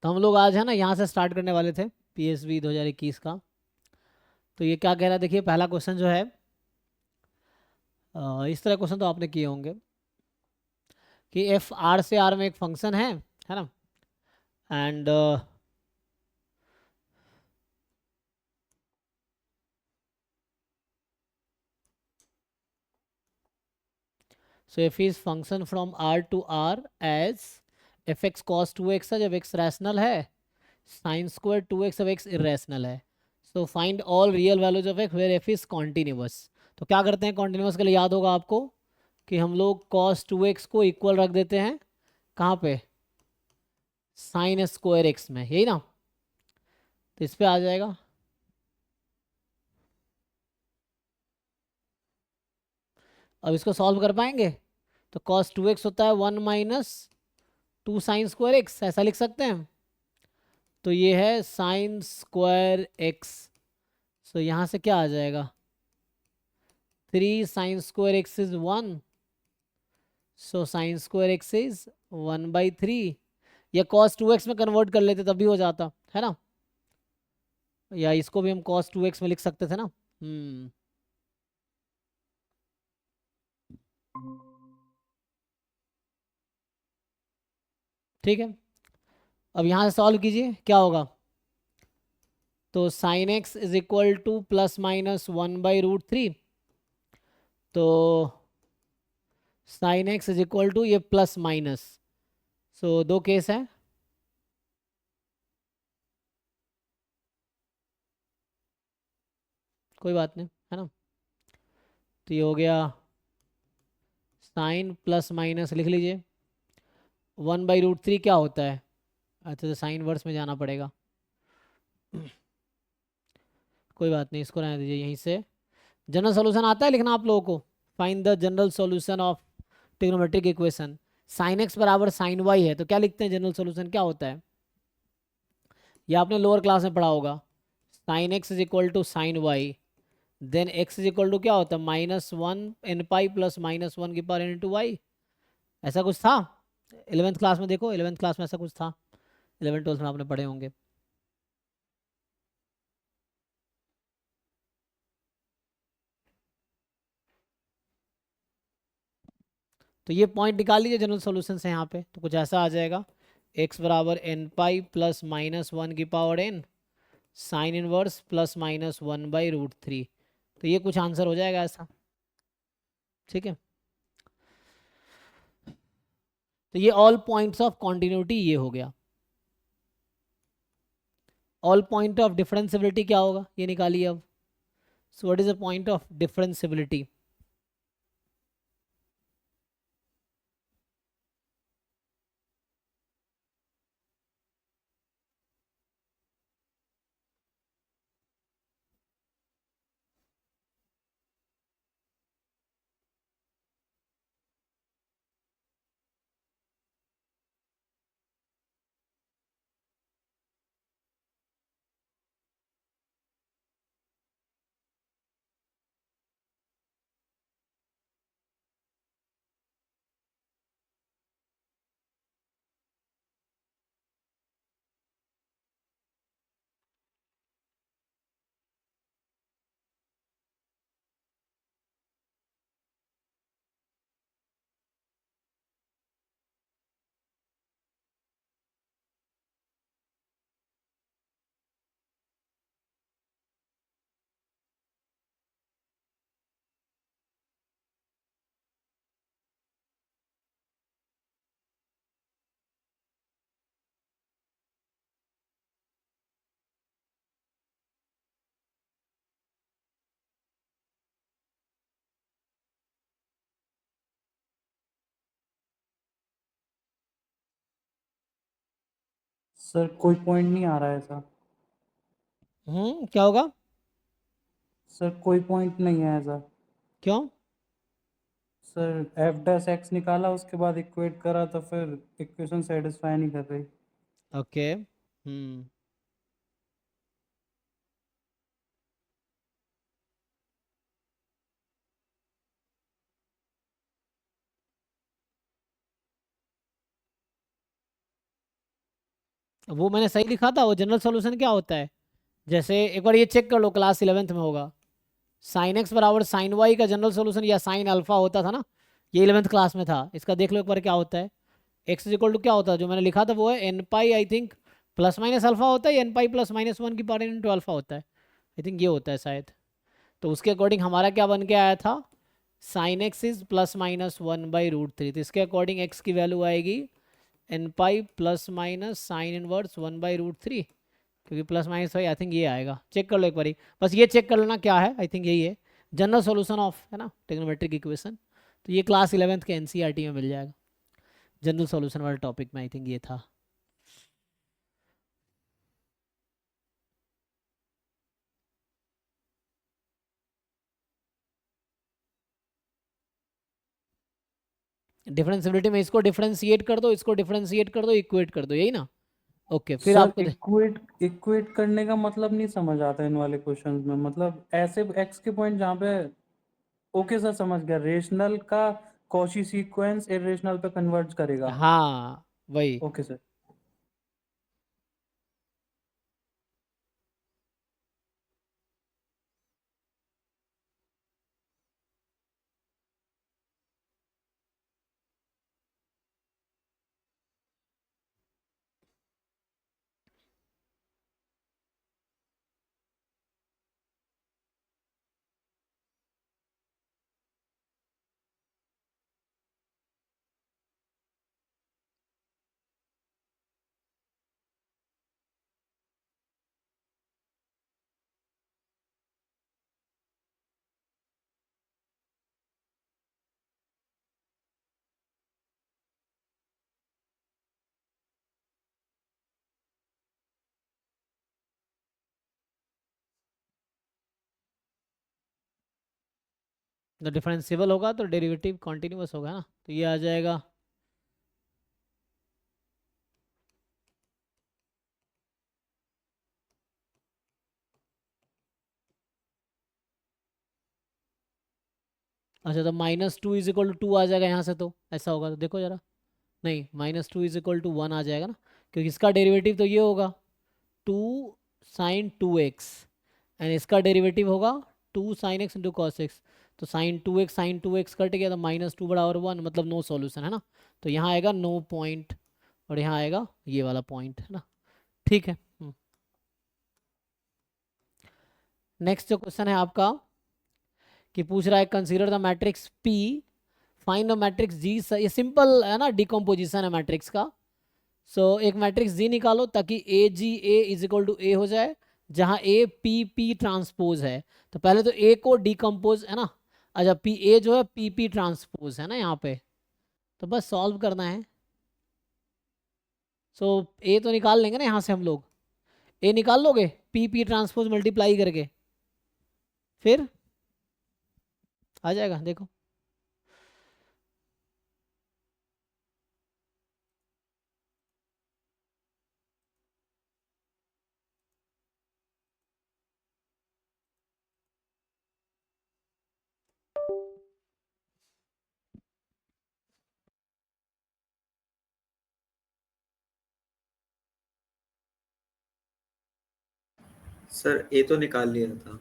तो हम लोग आज है ना यहाँ से स्टार्ट करने वाले थे PSB 2021 का। तो ये क्या कह रहा है, देखिए पहला क्वेश्चन जो है, इस तरह क्वेश्चन तो आपने किए होंगे कि एफ आर से आर में एक फंक्शन है ना, and so F is function from R to R as F X cos 2x है जब x रैशनल है, साइन स्क्वायर 2x जब x इरेशनल है। So find all real values of x where F is continuous. तो क्या करते हैं continuous के लिए, याद होगा आपको कि हम लोग cos 2x को इक्वल रख देते हैं कहाँ पे, साइन स्क्वायर एक्स में, यही ना। तो इस पे आ जाएगा, अब इसको सॉल्व कर पाएंगे। तो cos 2x होता है 1 माइनस 2 sin स्क्वायर एक्स, ऐसा लिख सकते हैं। तो ये है साइन स्क्वायर एक्स। सो यहाँ से क्या आ जाएगा, 3 sin square x is 1, so sine square x is 1/3। या cos 2x में कन्वर्ट कर लेते तब भी हो जाता है ना, या इसको भी हम cos 2x में लिख सकते थे ना। ठीक है, अब यहाँ से सॉल्व कीजिए क्या होगा। तो sine X is equal to plus minus 1/√3। तो sine X is equal to ये प्लस माइनस, सो दो केस है। कोई बात नहीं, है ना। तो ये हो गया साइन प्लस माइनस, लिख लीजिए। 1/√3 क्या होता है, अच्छा तो साइन वर्स में जाना पड़ेगा। कोई बात नहीं, इसको रहने दीजिए यहीं से। जनरल सॉल्यूशन आता है लिखना आप लोगों को, find the general solution of trigonometric equation. Sine x बराबर साइन वाई है, तो क्या लिखते हैं जनरल सॉल्यूशन, क्या होता है, ये आपने लोअर क्लास में पढ़ा होगा। Sine X is equal to sine Y, then X is equal to क्या होता है, -1 n पाई प्लस -1 की पावर n into y। ऐसा कुछ था 11th क्लास में, देखो 11th क्लास में ऐसा कुछ था, 11th 12th में आपने पढ़े होंगे। तो ये पॉइंट निकाल लीजिए जनरल सॉल्यूशन से यहाँ पे, तो कुछ ऐसा आ जाएगा, x बराबर n पाई प्लस -1 की power n sine inverse plus -1/√3। तो ये कुछ आंसर हो जाएगा ऐसा, ठीक है। तो ये ऑल पॉइंट्स ऑफ कॉन्टिन्यूटी ये हो गया। ऑल पॉइंट ऑफ डिफरेंशियबिलिटी क्या होगा, ये निकालिए अब। So what is the point of differentiability. Sir कोई पॉइंट नहीं आ रहा है ऐसा। क्या होगा, सर कोई पॉइंट नहीं है ऐसा। क्यों। सर एफ डैश एक्स निकाला, उसके बाद इक्वेट करा तो फिर इक्वेशन सेटिस्फाई नहीं कर रही। ओके, वो मैंने सही लिखा था। वो जनरल सॉल्यूशन क्या होता है, जैसे एक बार ये चेक कर लो, क्लास 11th में होगा। साइन एक्स बराबर साइन वाई का जनरल सॉल्यूशन या साइन अल्फा होता था ना, ये 11th क्लास में था। इसका देख लो एक बार क्या होता है। एक्स इज इक्वल टू क्या होता है, जो मैंने लिखा था वो है N pi, I think plus minus alpha होता है, N pi plus minus one की पावर इंटू अल्फा होता है, आई थिंक ये होता है शायद। तो उसके अकॉर्डिंग हमारा क्या बन के आया था, sine X is plus minus one by root three. तो इसके अकॉर्डिंग एक्स की वैल्यू आएगी N pi plus minus sine inverse one by root three, क्योंकि प्लस माइनस आई थिंक ये आएगा। चेक कर लो एक बारी, बस ये चेक कर लेना क्या है, आई थिंक यही है जनरल सॉल्यूशन ऑफ, है ना, ट्रिग्नोमेट्रिक इक्वेशन। तो ये क्लास 11th के एनसीईआरटी में मिल जाएगा, जनरल सॉल्यूशन वाले टॉपिक में आई थिंक ये था। डिफरेंशियबिलिटी में इसको डिफरेंशिएट कर दो, इसको डिफरेंशिएट कर दो, इक्वेट कर दो, यही ना। ओके फिर सर आपको इक्वेट इक्वेट करने का मतलब नहीं समझ आता इन वाले क्वेश्चंस में, मतलब ऐसे एक्स के पॉइंट जहाँ पे, ओके सर समझ गया, रेशनल का कॉची सीक्वेंस इरेशनल पे कन्वर्ट करेगा। हाँ वही। Okay sir. तो डिफरेंशिएबल होगा तो डेरिवेटिव कॉन्टिन्यूअस होगा ना, तो ये आ जाएगा अच्छा। तो minus two is equal to two आ जाएगा यहाँ से, तो ऐसा होगा तो देखो जरा, नहीं minus two is equal to one आ जाएगा ना, क्योंकि इसका डेरिवेटिव तो ये होगा two sine two x, and इसका डेरिवेटिव होगा two sine x into cos x. तो साइन टू एक्स कट गया, तो माइनस टू बड़ा और वन, मतलब नो सॉल्यूशन, है ना। तो यहाँ आएगा नो पॉइंट, और यहाँ आएगा ये वाला पॉइंट, है ना। ठीक है। नेक्स्ट जो क्वेश्चन है आपका, कि पूछ रहा है consider the matrix P, find the matrix G. ये सिंपल है ना, डिकम्पोजिशन है मैट्रिक्स का। सो एक मैट्रिक्स जी निकालो ताकि ए जी ए इज इक्वल टू ए हो जाए, जहां ए पी पी ट्रांसपोज है। तो पहले तो ए को डिकम्पोज, है ना। अच्छा पी ए जो है पी पी ट्रांसपोज है ना यहाँ पे, तो बस सॉल्व करना है। सो ए तो निकाल लेंगे ना यहाँ से हम लोग, ए निकाल लोगे पी पी ट्रांसपोज मल्टीप्लाई करके, फिर आ जाएगा देखो। सर ए तो निकाल लिया था।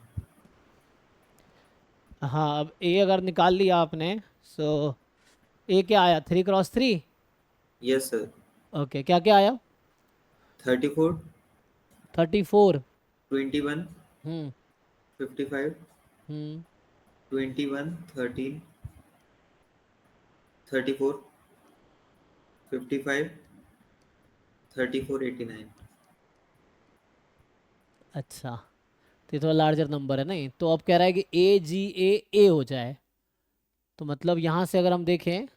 हाँ अब ए अगर निकाल लिया आपने, सो ए क्या आया, three cross three. Yes sir. Okay क्या क्या आया, 34, 34। 21, हम्म 55, हम्म 21, 13, 34, 55, 34, 89। अच्छा तो ये थोड़ा लार्जर नंबर है, नहीं तो अब कह रहा है कि ए जी ए हो जाए। तो मतलब यहाँ से अगर हम देखें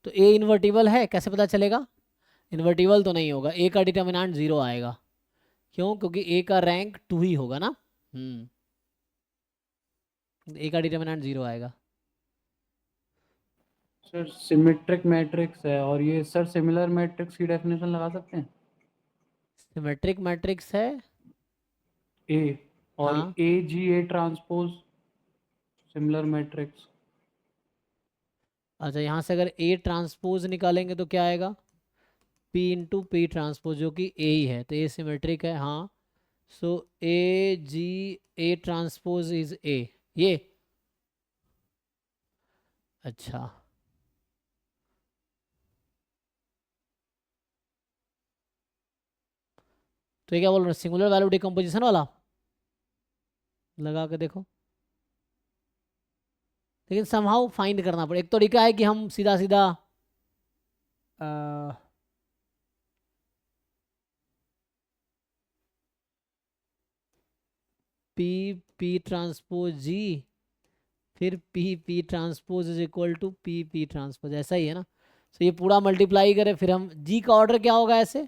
तो ए इन्वर्टिबल है, कैसे पता चलेगा। इन्वर्टिबल तो नहीं होगा, ए का डिटर्मिनेंट जीरो आएगा। क्यों, क्योंकि ए का रैंक टू ही होगा ना। ए का डिटर्मिनेंट जीरो आएगा। सर सिमेट्रिक मैट्रिक्स है, और ये सर सिमिलर मैट्रिक्स की डेफिनेशन लगा सकते हैं। सिमेट्रिक मैट्रिक्स है। ए, और हाँ ए जी ए ट्रांसपोज सिमिलर मैट्रिक्स। अच्छा, यहाँ से अगर ए ट्रांसपोज निकालेंगे तो क्या आएगा, P इंटू पी ट्रांसपोज जो कि ए ही है, तो ए सिमेट्रिक है हाँ। सो ए जी ए ट्रांसपोज इज ए, ये अच्छा। तो ये क्या बोल रहे हैं, सिंगुलर वैल्यू डिकम्पोजिशन वाला लगा के देखो। लेकिन समहाउ फाइंड करना पड़े, एक तरीका है कि हम सीधा सीधा पी पी ट्रांसपोज जी फिर P P transpose is equal to P P transpose, ऐसा ही है ना। तो ये पूरा मल्टीप्लाई करें, फिर हम जी का ऑर्डर क्या होगा ऐसे,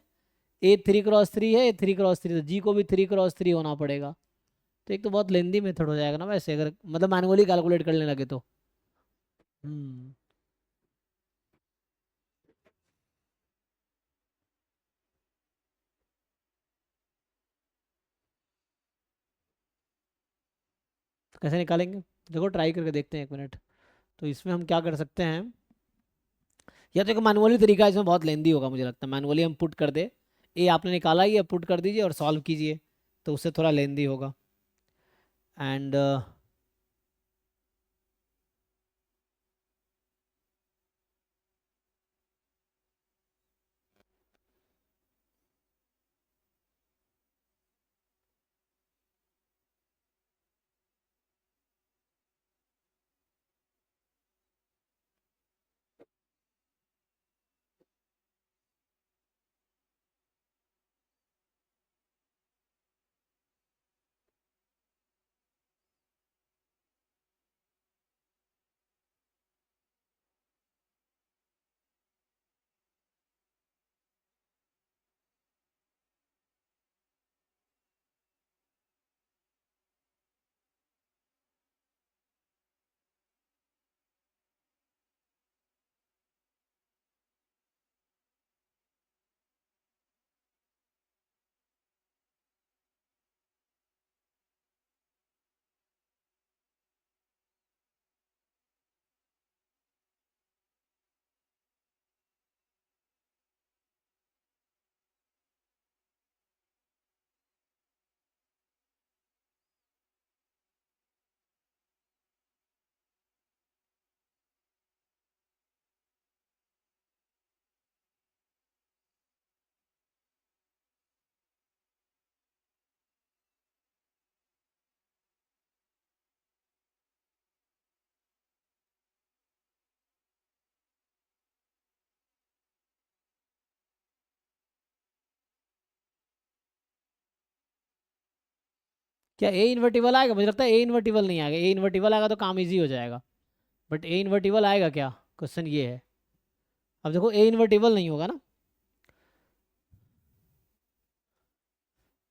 ए 3x3 है, ए 3x3, तो जी को भी 3x3 होना पड़ेगा। तो एक तो बहुत लेंदी मेथड हो जाएगा ना वैसे, अगर मतलब मैनुअली कैलकुलेट करने लगे तो। हम्म तो कैसे निकालेंगे, देखो ट्राई करके देखते हैं 1 मिनट। तो इसमें हम क्या कर सकते हैं, या तो एक मैनुअली तरीका है, इसमें बहुत लेंदी होगा मुझे लगता है, मैनुअली हम पुट कर दे, ए आपने निकाला ही है पुट कर दीजिए और सॉल्व कीजिए, तो उससे थोड़ा लेंदी होगा। एंड क्या ए इन्वर्टिबल आएगा, मुझे लगता है ए इन्वर्टिबल नहीं आएगा, ए इन्वर्टिबल आएगा तो काम इजी हो जाएगा, बट ए इन्वर्टिबल आएगा क्या, क्वेश्चन ये है। अब देखो ए इन्वर्टिबल नहीं होगा ना,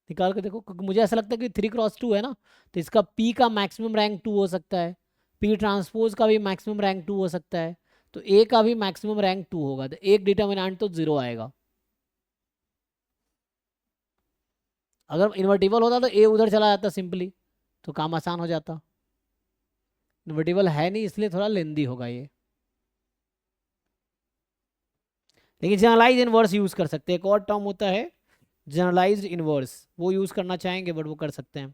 निकाल के देखो, क्योंकि मुझे ऐसा लगता है कि 3x2 है ना, तो इसका पी का मैक्सिमम रैंक 2 हो सकता है, पी ट्रांसपोज का भी मैक्सिमम रैंक 2 हो सकता है, तो ए का भी मैक्सिमम रैंक 2 होगा, तो एक डिटर्मिनेंट तो 0 आएगा। अगर इन्वर्टिबल होता तो ए उधर चला जाता सिंपली, तो काम आसान हो जाता। इन्वर्टिबल है नहीं, इसलिए थोड़ा लेंदी होगा ये। लेकिन जनरलाइज इनवर्स यूज कर सकते हैं, एक और टर्म होता है जनरलाइज्ड इनवर्स, वो यूज करना चाहेंगे बट वो कर सकते हैं।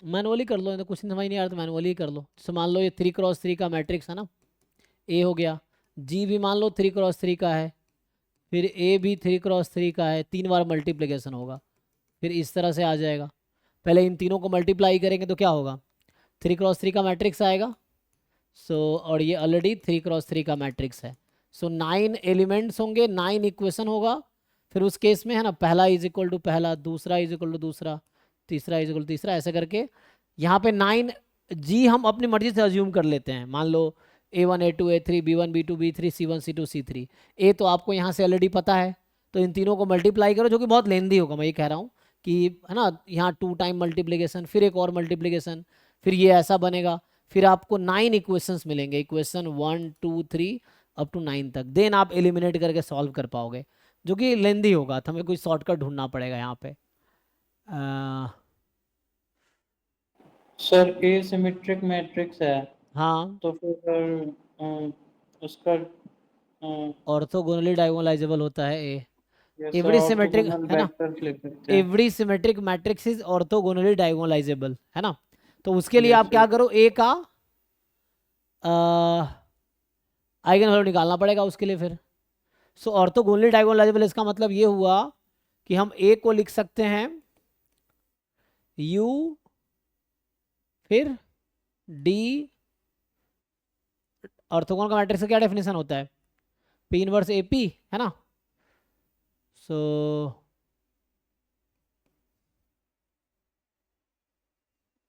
मैनुअली कर लो, ये तो कुछ समझ नहीं आ रहा तो मैनुअली कर लो। जैसे मान लो ये 3x3 का मैट्रिक्स है ना, ए हो गया, जी भी मान लो 3x3 का है, फिर ए भी 3x3 का है, 3 बार मल्टीप्लिकेशन होगा, फिर इस तरह से आ जाएगा। पहले इन तीनों को मल्टीप्लाई करेंगे तो क्या होगा, 3x3 का मैट्रिक्स आएगा। सो और ये ऑलरेडी 3x3 का मैट्रिक्स है। सो 9 एलिमेंट्स होंगे, 9 इक्वेशन होगा। फिर उस केस में है ना, पहला इज इक्वल टू पहला, दूसरा इज इक्वल टू दूसरा, तीसरा इज इक्वल टू तीसरा, ऐसे करके यहाँ पे 9 जी हम अपनी मर्जी से अज्यूम कर लेते हैं। मान लो A1 A2 A3 B1 B2 B3 C1 C2 C3। ए तो आपको यहाँ से ऑलरेडी पता है, तो इन तीनों को मल्टीप्लाई करो, जो कि बहुत लेंदी होगा, मैं ये कह रहा हूँ कि है ना, यहाँ 2 टाइम मल्टीप्लिकेशन, फिर एक और मल्टीप्लिकेशन, फिर ये ऐसा बनेगा, फिर आपको 9 इक्वेशंस मिलेंगे, इक्वेशन 1 2 3 अप टू 9 तक। देन आप एलिमिनेट करके सॉल्व कर पाओगे, जो कि लेंदी होगा, तो हमें कोई शॉर्टकट ढूंढना पड़ेगा यहाँ पे। सर ए सिमेट्रिक मैट्रिक्स है, हाँ, तो फिर उसका ऑर्थोगोनली डायगोनलाइजेबल होता है ए। यस एवरी सिमेट्रिक ऑर्थोगोनल है ना, वेक्टर्स लिख सकते हैं। Every symmetric matrix is orthogonally diagonalisable, है ना। तो उसके लिए यस आप क्या सर। करो, ए का आइगन वैल्यू निकालना पड़ेगा उसके लिए फिर। सो ऑर्थोगोनली डायगोनलाइजेबल, इसका मतलब ये हुआ कि हम ए को लिख सकते हैं यू, फिर डी, ऑर्थोगोनल का मैट्रिक्स का क्या डेफिनेशन होता है, पी इनवर्स ए पी, है ना। सो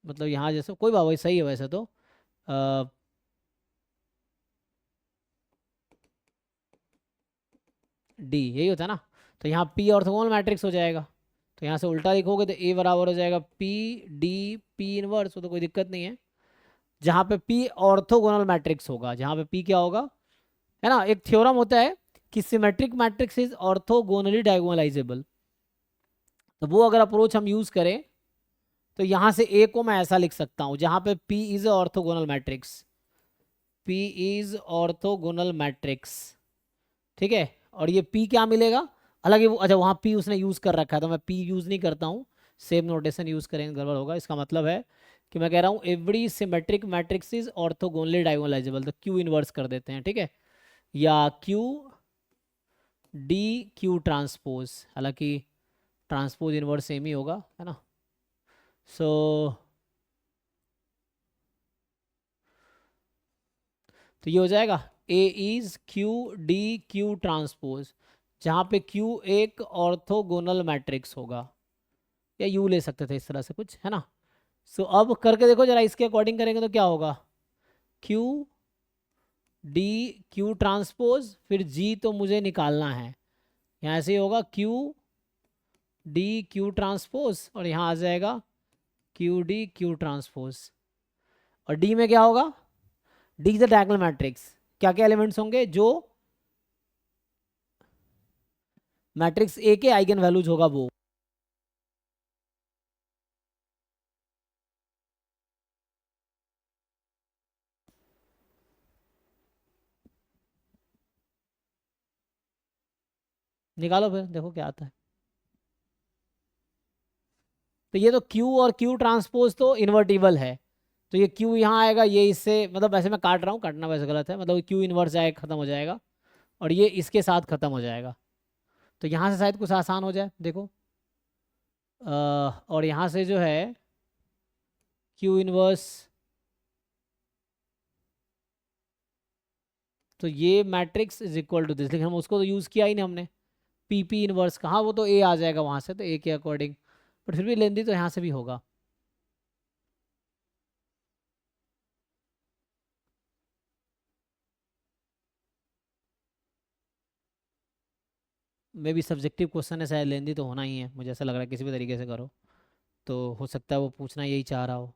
मतलब यहाँ जैसे कोई बात, वही सही है वैसे तो। डी यही होता है ना, तो यहाँ पी ऑर्थोगोनल मैट्रिक्स हो जाएगा। तो यहाँ से उल्टा लिखोगे तो ए बराबर हो जाएगा पी डी पी इनवर्स, तो कोई दिक्कत नहीं है। जहाँ पे पी ऑर्थोगोनल मैट्रिक्स होगा, जहाँ पे पी क्या होगा, है ना, एक थ्योरम होता है कि symmetric matrix is orthogonally diagonalisable. तो वो अगर अप्रोच हम यूज करें तो यहाँ से ए को मैं ऐसा लिख सकता हूँ, जहाँ पे P is orthogonal matrix, P is orthogonal matrix, ठीक है। और ये पी क्या मिलेगा, हालांकि वो अच्छा वहाँ पी उसने यूज़ कर रखा है, तो मैं पी यूज़ नहीं करता हूँ, सेम नोटेशन यूज़ करेंगे गड़बड़ होगा। इसका मतलब है कि मैं कह रहा हूँ every symmetric matrix is orthogonally diagonalisable, तो क्यू इनवर्स कर देते हैं, ठीक है, या क्यू डी क्यू ट्रांसपोज, हालांकि ट्रांसपोज इनवर्स सेम ही होगा, है ना। सो तो ये हो जाएगा A is Q D Q transpose, जहाँ पे क्यू एक ऑर्थोगोनल मैट्रिक्स होगा, या यू ले सकते थे इस तरह से कुछ, है ना। सो अब करके देखो जरा, इसके अकॉर्डिंग करेंगे तो क्या होगा, क्यू डी क्यू ट्रांसपोज, फिर जी तो मुझे निकालना है, यहाँ से होगा क्यू डी क्यू ट्रांसपोज, और यहाँ आ जाएगा क्यू डी क्यू ट्रांसपोज। और डी में क्या होगा, D is the diagonal matrix, क्या क्या एलिमेंट्स होंगे, जो मैट्रिक्स ए के आइगन वैल्यूज होगा वो। निकालो फिर देखो क्या आता है। तो ये तो Q और Q ट्रांसपोज तो इन्वर्टिबल है, तो ये Q यहाँ आएगा, ये इससे मतलब वैसे मैं काट रहा हूँ, काटना वैसे गलत है, मतलब Q इन्वर्स आएगा, खत्म हो जाएगा, और ये इसके साथ खत्म हो जाएगा। तो यहाँ से शायद कुछ आसान हो जाए, देखो और यहाँ से जो है Q इन्वर्स, तो ये matrix is equal to this, लेकिन हम उसको तो यूज़ किया ही नहीं हमने, पी पी इन्वर्स कहाँ, वो तो ए आ जाएगा वहाँ से, तो ए के अकॉर्डिंग, बट फिर भी लेंदी तो यहाँ से भी होगा। मे भी सब्जेक्टिव क्वेश्चन है, शायद लेंदी तो होना ही है, मुझे ऐसा लग रहा है, किसी भी तरीके से करो तो हो सकता है वो पूछना यही चाह रहा हो।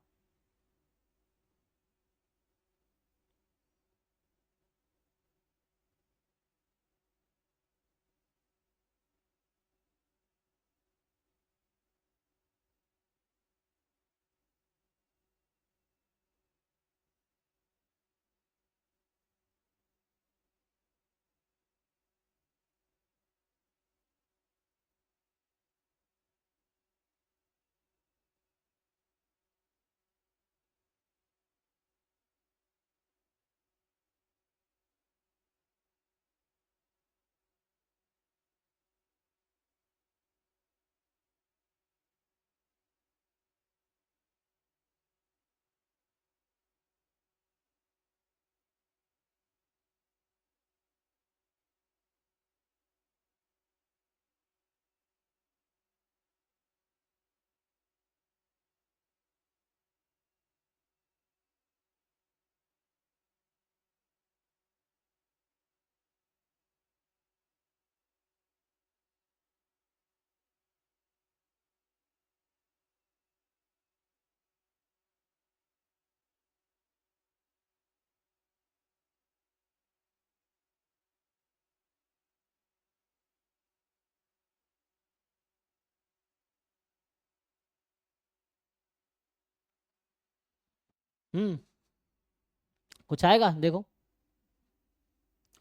कुछ आएगा देखो,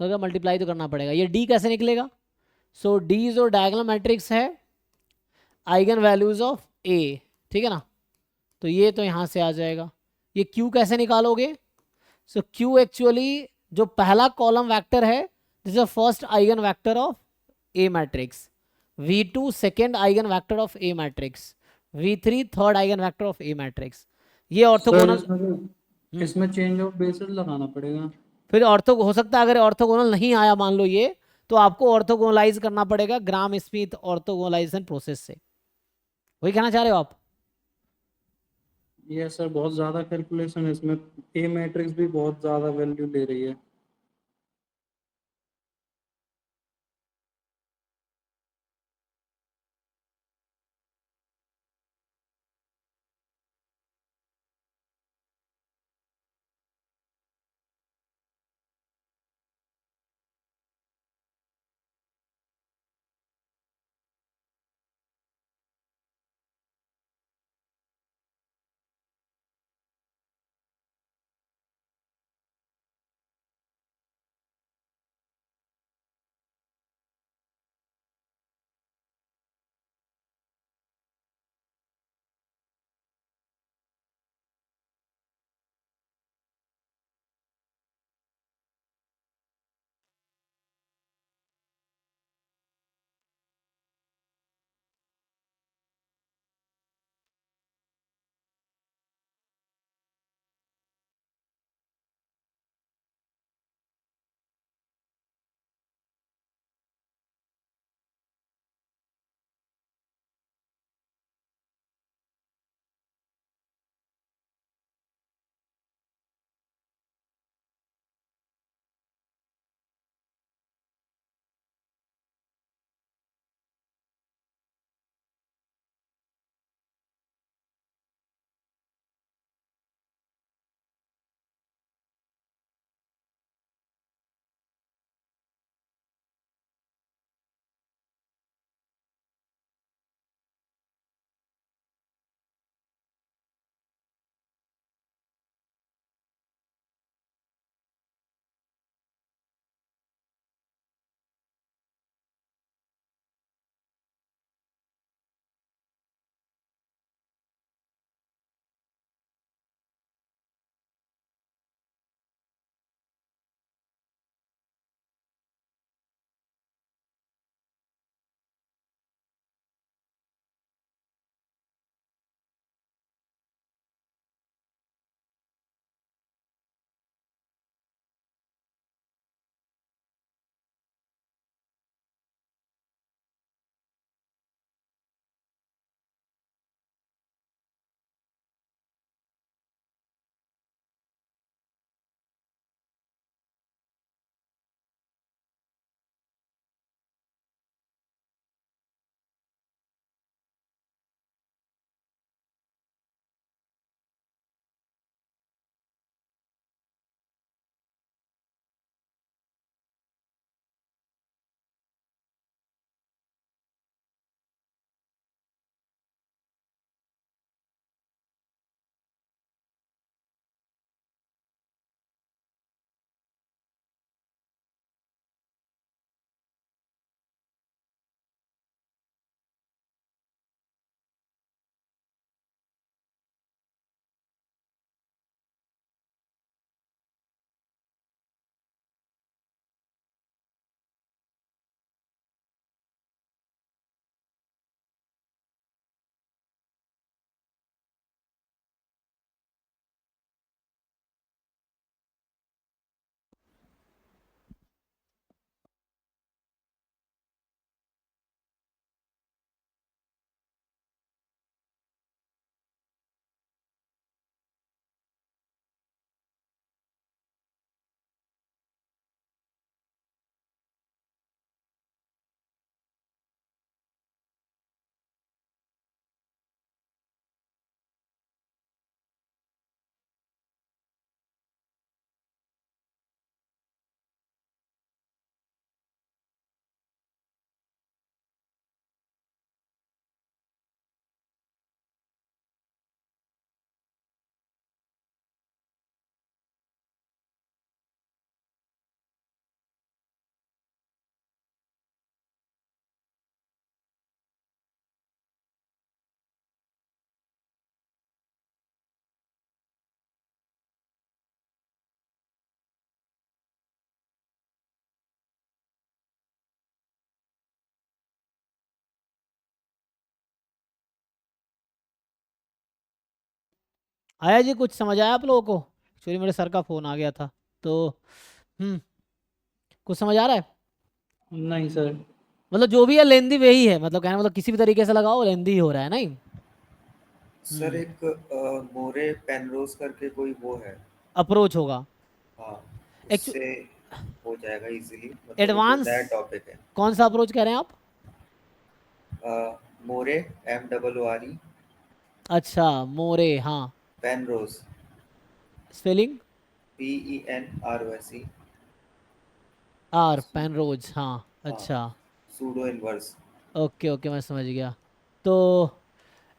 अगर मल्टीप्लाई तो करना पड़ेगा। ये डी कैसे निकलेगा? सो डी जो डायगोनल मैट्रिक्स है आइगन वैल्यूज ऑफ ए, ठीक है ना, तो ये तो यहाँ से आ जाएगा। ये क्यू कैसे निकालोगे? सो क्यू एक्चुअली जो पहला कॉलम वेक्टर है this is first eigen vector of A matrix, v2 second eigen vector of A matrix, v3 third eigen vector of A matrix. ये सर ऑर्थोगोनल। इसमें चेंज ऑफ बेसिस लगाना पड़ेगा। फिर ortho हो सकता है अगर ऑर्थोगोनल नहीं आया मान लो ये, तो आपको ऑर्थोगोनलाइज करना पड़ेगा ग्राम स्मिथ ऑर्थोगोनलाइजेशन प्रोसेस से। वही कहना चाह रहे हो आप? ये सर बहुत ज़्यादा कैलकुलेशन है इसमें, ए मैट्रिक्स भी बहुत ज़्यादा वैल्यू ले रही है। आया जी, कुछ समझ आया आप लोगों को? एक्चुअली मेरे सर का फ़ोन आ गया था, तो कुछ समझ आ रहा है? नहीं सर। मतलब जो भी है लेंदी वही है, मतलब कहना मतलब किसी भी तरीके से लगाओ लेंदी हो रहा है नहीं। सर एक मोरे पेनरोज करके कोई वो है। अप्रोच होगा हाँ, एक्चुअली। उससे हो जाएगा इजीली, मतलब वो एडवांस नया टॉपिक है। कौन सा अप्रोच कह रहे हैं आप? मोरे, MOORE, अच्छा, मोरे, हाँ। Penrose, spelling? PENROSE। R, Penrose, हाँ। हाँ, अच्छा, सूडो इनवर्स। ओके ओके, मैं समझ गया। तो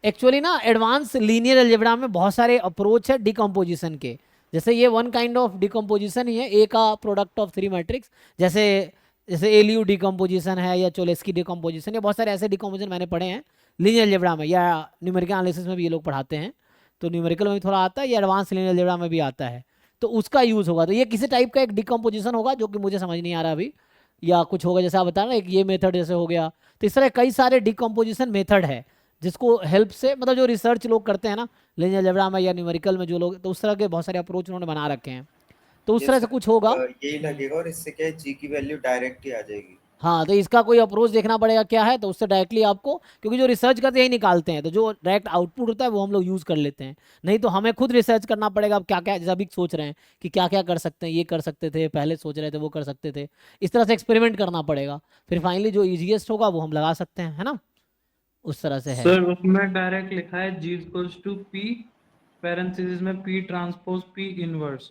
एक्चुअली ना एडवांस लीनियर अलजेब्रा में बहुत सारे अप्रोच है डिकम्पोजिशन के। जैसे ये वन काइंड ऑफ डिकम्पोजिशन ही है, ए का प्रोडक्ट ऑफ थ्री मैट्रिक्स। जैसे जैसे एलियू डिकम्पोजिशन है या चोलेस्की डिकम्पोजिशन, या बहुत सारे ऐसे डिकम्पोजिशन मैंने पढ़े हैं लीनियर अलजेब्रा में, या न्यूमेरिकल एनालिसिस में भी ये लोग पढ़ाते हैं। तो न्यूमेरिकल में भी थोड़ा आता है, या एडवांस लीनियर अलजेब्रा में भी आता है। तो उसका यूज़ होगा, तो ये किसी टाइप का एक डिकम्पोजिशन होगा जो कि मुझे समझ नहीं आ रहा अभी, या कुछ होगा जैसे आप बता रहे हैं, एक ये मेथड जैसे हो गया। तो इस तरह कई सारे डिकम्पोजिशन मेथड है जिसको हेल्प से, मतलब जो रिसर्च लोग करते हैं ना लीनियर अलजेब्रा में या न्यूमेरिकल में जो लोग, तो उस तरह के बहुत सारे अप्रोच उन्होंने बना रखे हैं। तो उस ये तरह से सर कुछ होगा। यही लगेगा, और इससे क्या है, जी की वैल्यू डायरेक्ट ही आ जाएगी। हाँ, तो इसका कोई अप्रोच देखना पड़ेगा क्या है, तो उससे डायरेक्टली आपको, क्योंकि जो रिसर्च करते हैं यही निकालते हैं, तो जो डायरेक्ट आउटपुट होता है वो हम लोग यूज़ कर लेते हैं। नहीं तो हमें खुद रिसर्च करना पड़ेगा, अब क्या क्या, जैसे अभी सोच रहे हैं कि क्या क्या कर सकते हैं, ये कर सकते थे, पहले सोच रहे थे वो कर सकते थे, इस तरह से एक्सपेरिमेंट करना पड़ेगा। फिर फाइनली जो ईजीएस्ट होगा वो हम लगा सकते हैं, है ना? उस तरह से है। सर उसमें डायरेक्ट लिखा है G equals to P, parenthesis में P ट्रांसपोज P इनवर्स।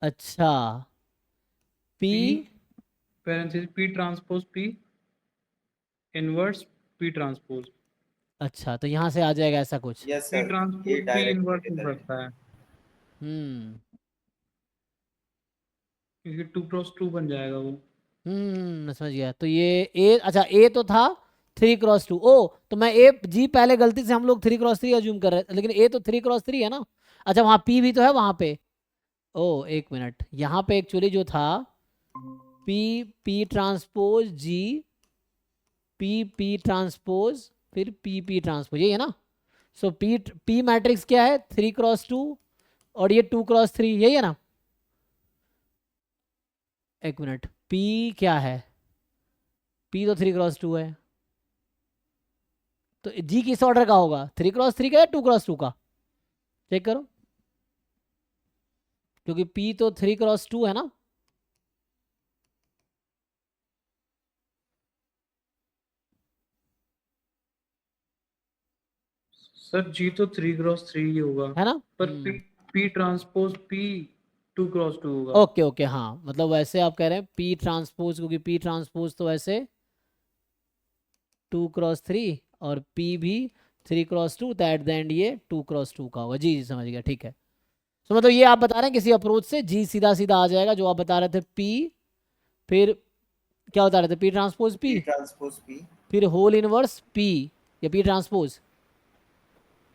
अच्छा, P, P parenthesis P transpose P inverse P transpose. अच्छा, तो यहाँ से आ जाएगा ऐसा कुछ। यस P सर, ये ट्रांसपोज P डायरेक्ट इनवर्स मेरे हो तरह है। सकता है, हम्म क्योंकि 2x2 बन जाएगा वो। मैं समझ गया। तो ये ए, अच्छा ए तो था 3x2, ओ तो मैं ए जी पहले गलती से हम लोग 3x3 अज्यूम कर रहे थे, लेकिन ए तो 3x3 है ना। अच्छा, वहाँ पी भी तो है वहाँ पे। ओ एक मिनट, यहाँ पे एक्चुअली जो था पी, पी ट्रांसपोज जी, पी, पी ट्रांसपोज, फिर पी ट्रांसपोज, यही है ना? सो पी, पी मैट्रिक्स क्या है, 3x2, और ये 2x3, यही है ना? एक मिनट, पी क्या है? पी तो 3x2 है, तो जी किस ऑर्डर का होगा, 3x3 का या 2x2 का? चेक करो, क्योंकि पी तो 3x2 है ना। सर G तो 3x3 ही होगा, है ना? पर P ट्रांसपोज P 2x2 होगा। ओके ओके, हाँ, मतलब वैसे आप कह रहे हैं पी ट्रांसपोज, क्योंकि पी ट्रांसपोज तो वैसे 2x3, और पी भी 3x2, तो एट द एंड ये 2x2 का होगा। जी जी, समझ गया, ठीक है। तो मतलब ये आप बता रहे हैं किसी अप्रोच से जी सीधा सीधा आ जाएगा, जो आप बता रहे थे पी, फिर क्या बता रहे थे, P transpose P, P transpose P, फिर होल इनवर्स पी, या पी ट्रांसपोज,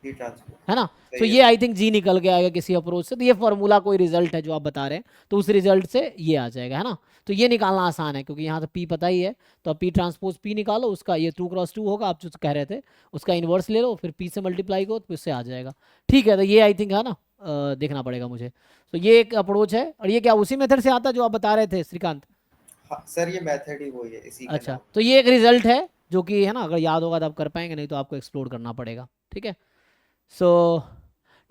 पी ट्रांसपोज। है ना? तो सही है ये सर। आई थिंक जी निकल के आएगा किसी अप्रोच से, तो ये फॉर्मूला कोई रिजल्ट है जो आप बता रहे हैं, तो उस रिजल्ट से ये आ जाएगा, है ना? तो ये निकालना आसान है, क्योंकि यहाँ तो पी पता ही है, तो अब पी ट्रांसपोज पी निकालो, उसका ये 2x2 होगा, आप जो कह रहे थे उसका इन्वर्स ले लो, फिर पी से मल्टीप्लाई करो तो उससे आ जाएगा। ठीक है, तो ये आई थिंक है ना, देखना पड़ेगा मुझे। तो ये एक अप्रोच है, और ये क्या उसी मेथड से आता है जो आप बता रहे थे श्रीकांत? हाँ सर, ये मेथड ही वही है, इसी का अच्छा, नाम। तो ये एक रिजल्ट है जो कि है ना, अगर याद होगा तो आप कर पाएंगे, नहीं तो आपको एक्सप्लोर करना पड़ेगा। ठीक है, सो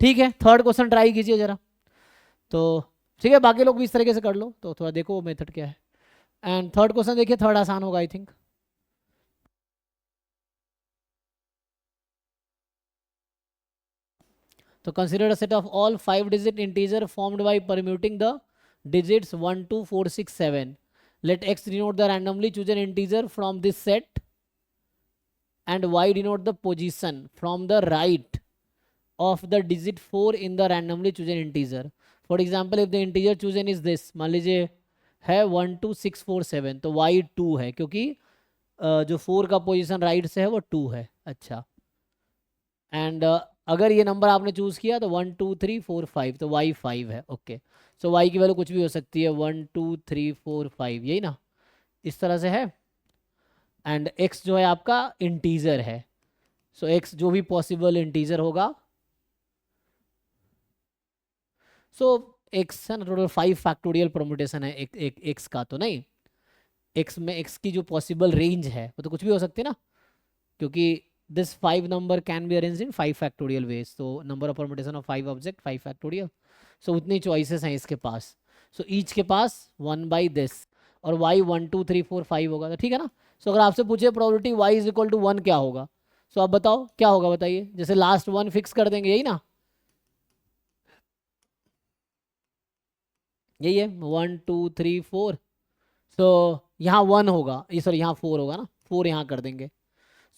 ठीक है, थर्ड क्वेश्चन ट्राई कीजिए जरा। तो ठीक है, बाकी लोग भी इस तरीके से कर लो, तो थोड़ा देखो मेथड क्या है। एंड थर्ड क्वेश्चन देखिए, थर्ड आसान होगा आई थिंक। तो consider a set of all 5 digit integer formed by permuting the digits 1 2 4 6 7, let x denote the randomly chosen integer from this set and y denote the position from the right of the digit 4 in the randomly chosen integer. For example, if the integer chosen is this, मान लीजिए है 1 2 6 4 7, तो y 2 है, क्योंकि जो 4 का position right से है वो 2 है। अच्छा, एंड अगर ये नंबर आपने चूज किया तो 1 2 3 4 5, तो y 5 है। ओके, सो y की वैल्यू कुछ भी हो सकती है, 1 2 3 4 5, यही ना, इस तरह से है। एंड x जो है आपका इंटीजर है, सो x जो भी पॉसिबल इंटीजर होगा सो एक्स है ना, टोटल 5 फैक्टोरियल परमुटेशन है एक एक एक्स का, तो नहीं एक्स में एक्स की जो पॉसिबल रेंज है वो तो कुछ भी हो सकती है ना, क्योंकि this 5 number can be arranged in 5 factorial ways, तो number of permutation of 5 object 5 factorial, so उतनी चॉइसेस हैं इसके पास, सो ईच के पास 1/this, और y 1 2 3 4 5 होगा, तो ठीक है ना। सो अगर आपसे पूछे probability y is equal to 1 क्या होगा, सो आप बताओ क्या होगा, बताइए, जैसे लास्ट 1 फिक्स कर देंगे, यही ना, यही है 1 2 3 4, सो यहाँ 1 होगा, ये सॉरी यहाँ 4 होगा ना, 4 यहाँ कर देंगे,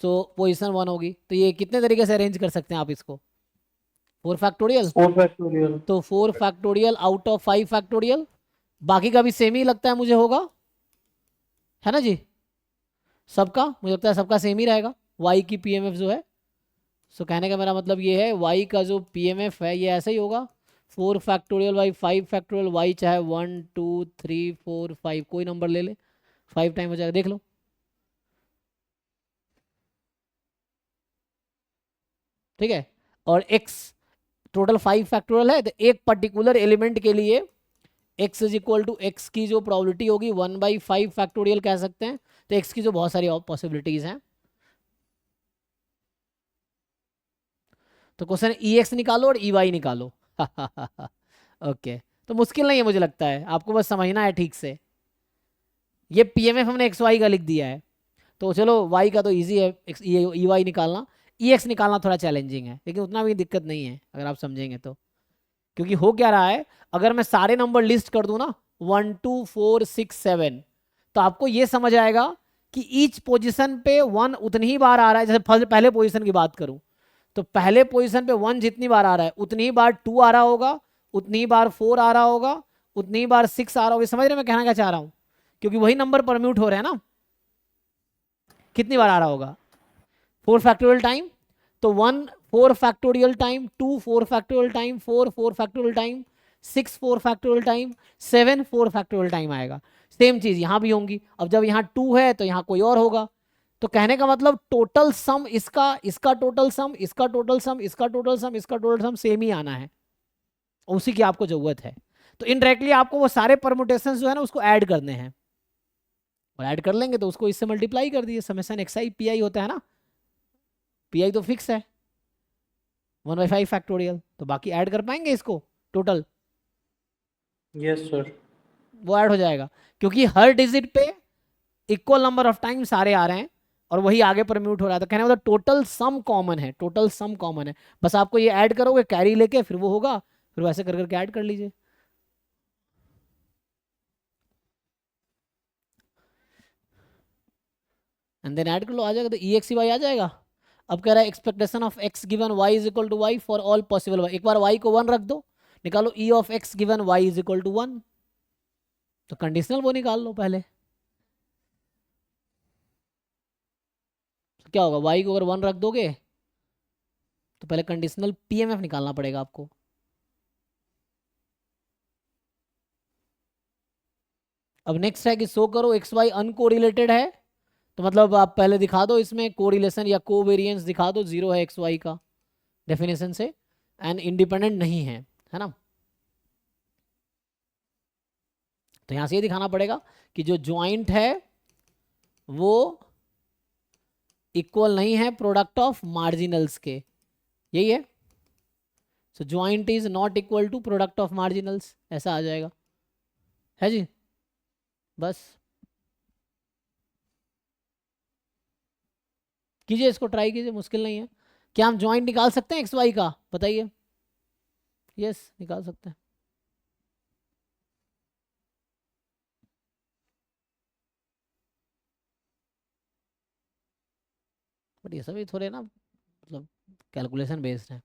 सो पोजिशन 1 होगी, तो ये कितने तरीके से अरेंज कर सकते हैं आप इसको, 4 फैक्टोरियल, 4 फैक्टोरियल। तो 4 फैक्टोरियल आउट ऑफ 5 फैक्टोरियल, बाकी का भी सेम ही लगता है मुझे होगा, है ना जी, सबका मुझे लगता है सबका सेम ही रहेगा, y की पीएमएफ जो है, सो कहने का मेरा मतलब ये है y का जो पीएमएफ है ये ऐसा ही होगा, 4 फैक्टोरियल बाई 5 फैक्टोरियल, y चाहे 1 2 3 4 5 कोई नंबर ले ले, 5 टाइम हो जाएगा, देख लो, ठीक है। और x टोटल 5 फैक्टोरियल है, तो एक पर्टिकुलर एलिमेंट के लिए x is equal to X की जो प्रोबेबिलिटी होगी 1/5 फैक्टोरियल कह सकते हैं, तो x की जो बहुत सारी पॉसिबिलिटीज हैं, तो क्वेश्चन ex निकालो और ey निकालो ओके, तो मुश्किल नहीं है मुझे लगता है, आपको बस समझना है ठीक से, ये पीएमएफ हमने xy का लिख दिया है, तो चलो y का तो इजी है, ey निकालना, ex निकालना थोड़ा चैलेंजिंग है, लेकिन उतना भी दिक्कत नहीं है अगर आप समझेंगे तो, क्योंकि हो क्या रहा है, अगर मैं सारे नंबर लिस्ट कर दूं ना 1 2 4 6 7, तो आपको ये समझ आएगा कि ईच पोजीशन पे 1 उतनी ही बार आ रहा है, जैसे पहले पोजीशन की बात करूं, तो पहले पोजीशन पे 1 जितनी बार आ रहा है उतनी ही बार 2 आ रहा होगा, उतनी ही बार 4 आ रहा होगा, उतनी ही बार 6 आ रहा होगा, समझ रहे मैं कहना क्या चाह रहा हूं, क्योंकि वही नंबर परम्यूट हो रहे हैं ना, कितनी बार आ रहा होगा 4 फैक्टोरियल टाइम, तो 1 4 factorial time, 2 4 factorial time, 4 4 factorial time, 6 4 factorial time, 7 4 factorial time आएगा, सेम चीज यहां भी होंगी, अब जब यहाँ 2 है तो यहाँ कोई और होगा, तो कहने का मतलब टोटल सम इसका इसका टोटल सम इसका टोटल सम इसका टोटल सम इसका टोटल सम सेम ही आना है, उसी की आपको जरूरत है, तो इनडायरेक्टली आपको वो सारे परमुटेशन जो है ना उसको ऐड करने हैं, और ऐड कर लेंगे तो उसको इससे मल्टीप्लाई कर दिए, समेशन xi pi होता है ना, pi तो फिक्स है 1/5 फैक्टोरियल, तो बाकी ऐड कर पाएंगे इसको टोटल, यस सर। वो ऐड हो जाएगा, क्योंकि हर डिजिट पे इक्वल नंबर ऑफ टाइम सारे आ रहे हैं और वही आगे परम्यूट हो रहा है, तो कहने मतलब टोटल सम कॉमन है, टोटल सम कॉमन है, बस आपको ये ऐड करोगे कैरी लेके, फिर वो होगा, फिर वैसे कर करके ऐड कर लीजिए, एंड देन ऐड कर लो, आ जाएगा, तो EXY आ जाएगा। अब कह रहा है expectation of x given y is equal to Y for all possible y, एक बार y को 1 रख दो, निकालो E of x given y is equal to 1, तो कंडीशनल वो निकाल लो पहले, तो क्या होगा y को अगर 1 रख दोगे तो पहले कंडीशनल PMF निकालना पड़ेगा आपको, अब नेक्स्ट है कि शो करो XY अनकोरिलेटेड है, तो मतलब आप पहले दिखा दो इसमें कोरिलेशन या कोवेरिएंस दिखा दो, 0 है XY का डेफिनेशन से, एंड इंडिपेंडेंट नहीं है ना, तो यहां से ये दिखाना पड़ेगा कि जो ज्वाइंट है वो इक्वल नहीं है प्रोडक्ट ऑफ मार्जिनल्स के, यही है, so joint is not equal to product of marginals, ऐसा आ जाएगा, है जी, बस कीजिए इसको, ट्राई कीजिए, मुश्किल नहीं है, क्या हम ज्वाइंट निकाल सकते हैं XY का, बताइए, यस निकाल सकते हैं, बट ये सभी थोड़े ना मतलब कैलकुलेशन बेस्ड है,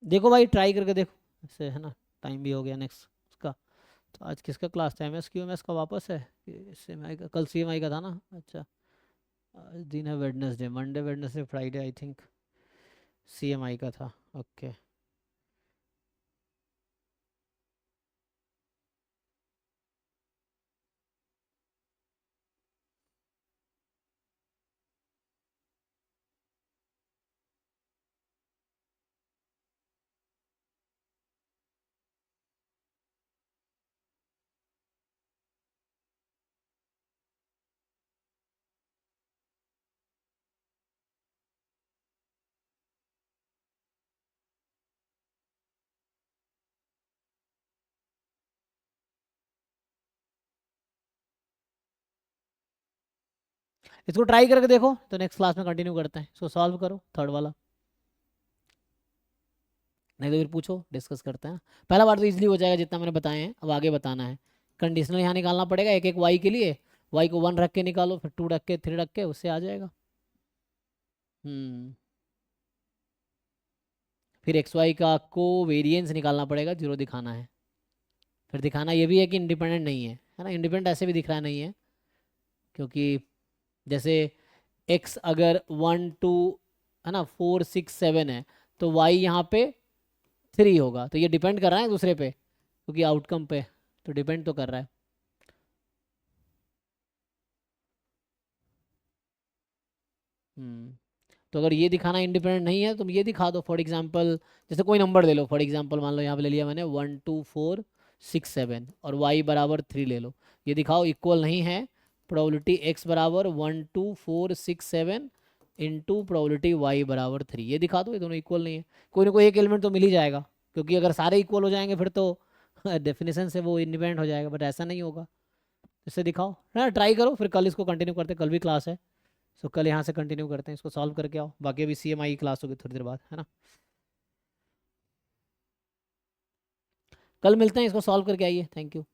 देखो भाई ट्राई करके देखो, ऐसे है ना, टाइम भी हो गया नेक्स्ट उसका, तो आज किसका क्लास था, MS QMS का वापस है कि CMI का, कल CMI का था ना, अच्छा आज दिन है Wednesday, Monday Wednesday Friday I think CMI का था। ओके इसको ट्राई करके देखो, तो नेक्स्ट क्लास में कंटिन्यू करते हैं। इसको सॉल्व करो थर्ड वाला, नहीं तो फिर पूछो, डिस्कस करते हैं। पहला बार तो इजीली हो जाएगा जितना मैंने बताए हैं, अब आगे बताना है। कंडीशनल यहाँ निकालना पड़ेगा एक एक वाई के लिए, वाई को 1 रख के निकालो, फिर 2 रख के 3 रख के, उससे आ जाएगा। फिर एक्स वाई का को वेरिएंस निकालना पड़ेगा, 0 दिखाना है। फिर दिखाना ये भी है कि इंडिपेंडेंट नहीं है ना, इंडिपेंडेंट ऐसे भी दिख रहा नहीं है, क्योंकि जैसे x अगर 1 2 है ना 4 6 7 है, तो y यहाँ पे 3 होगा, तो ये डिपेंड कर रहा है दूसरे पे, क्योंकि आउटकम पे तो डिपेंड तो कर रहा है। तो अगर ये दिखाना इंडिपेंडेंट नहीं है, तुम ये दिखा दो फॉर एग्जांपल, जैसे कोई नंबर ले लो, फॉर एग्जांपल मान लो यहाँ पे ले लिया मैंने 1 2 4 6 7 और y बराबर 3 ले लो, ये दिखाओ इक्वल नहीं है प्रोबेबिलिटी x बराबर 1 2 4 6 7 इंटू प्रोबेबिलिटी y बराबर 3, ये दिखा दो, ये दोनों इक्वल नहीं है। कोई ना कोई एक एलिमेंट तो मिल ही जाएगा, क्योंकि अगर सारे इक्वल हो जाएंगे फिर तो डेफिनेशन से वो इंडिपेंडेंट हो जाएगा, बट ऐसा नहीं होगा। इससे दिखाओ है ना, ट्राई करो, फिर कल इसको कंटिन्यू करते हैं, कल भी क्लास है। सो कल यहाँ से कंटिन्यू करते हैं, इसको सॉल्व करके आओ, बाकी अभी CMI की क्लास होगी थोड़ी देर बाद, है ना। कल मिलते हैं, इसको सॉल्व करके आइए। Thank you.